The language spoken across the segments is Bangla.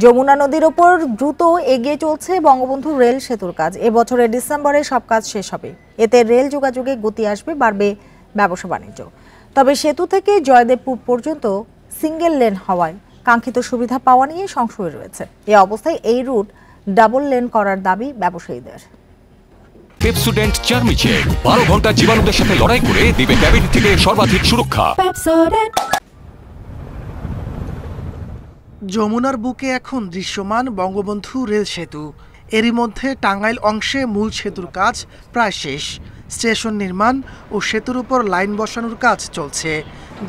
যমুনা নদীর ওপর দ্রুত এগিয়ে চলছে বঙ্গবন্ধু রেল সেতুর কাজ। এবছরের ডিসেম্বরে সব কাজ শেষ হবে। এতে রেল যোগাযোগে গতি আসবে, বাড়বে ব্যবসা বাণিজ্য। তবে সেতু থেকে জয়দেবপুর পর্যন্ত সিঙ্গেল লেন হওয়ায় কাঙ্ক্ষিত সুবিধা পাওয়া নিয়ে সংশয় রয়েছে। এই অবস্থায় এই রুট ডাবল লেন করার দাবি ব্যবসায়ীদের। পেপসোডেন্ট চার্মিচেক 12 ঘন্টা জীবাণুদের সাথে লড়াই করে দিবে ডায়াবেটিস থেকে সর্বাধিক সুরক্ষা। যমুনার বুকে এখন দৃশ্যমান বঙ্গবন্ধু রেল সেতু। এরই মধ্যে টাঙ্গাইল অংশে মূল সেতুর কাজ প্রায় শেষ। স্টেশন নির্মাণ ও সেতুর উপর লাইন বসানোর কাজ চলছে,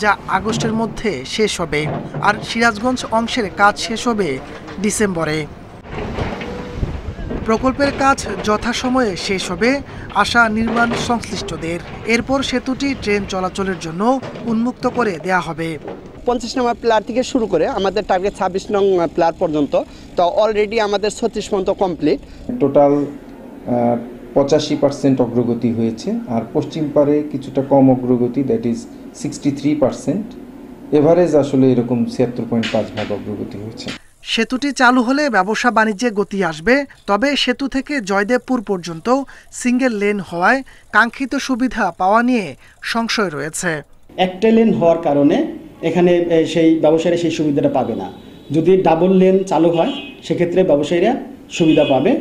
যা আগস্টের মধ্যে শেষ হবে। আর সিরাজগঞ্জ অংশের কাজ শেষ হবে ডিসেম্বরে। প্রকল্পের কাজ যথাসময়ে শেষ হবে আশা নির্মাণ সংশ্লিষ্টদের। এরপর সেতুটি ট্রেন চলাচলের জন্য উন্মুক্ত করে দেয়া হবে। 50 নম্বর প্লার থেকে শুরু করে আমাদের টার্গেট 26 নং প্লার পর্যন্ত, তো অলরেডি আমাদের 36 পর্যন্ত কমপ্লিট। টোটাল 85% অগ্রগতি হয়েছে, আর পশ্চিম পারে কিছুটা কম অগ্রগতি, দ্যাট ইজ 63%। এভারেজ আসলে এরকম 76.5% অগ্রগতি হয়েছে। সেতুটি চালু হলে ব্যবসা বাণিজ্যে গতি আসবে। তবে সেতু থেকে জয়দেবপুর পর্যন্ত সিঙ্গেল লেন হওয়ায় কাঙ্ক্ষিত সুবিধা পাওয়া নিয়ে সংশয় রয়েছে। একটা লেন হওয়ার কারণে এখানে সেই ব্যবসায়ীরা সেই সুবিধাটা পাবে না। যদি ডাবল লেন চালু হয় সেক্ষেত্রে ব্যবসায়ীরা সুবিধা পাবে।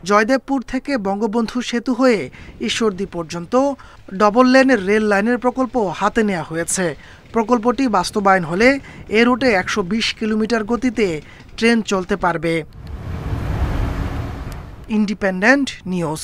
জয়দেবপুর থেকে বঙ্গবন্ধু সেতু হয়ে ঈশ্বরদী পর্যন্ত ডবল লেনের রেল লাইনের প্রকল্প হাতে নেওয়া হয়েছে। প্রকল্পটি বাস্তবায়ন হলে এ রুটে 120 কিলোমিটার গতিতে ট্রেন চলতে পারবে। Independent news.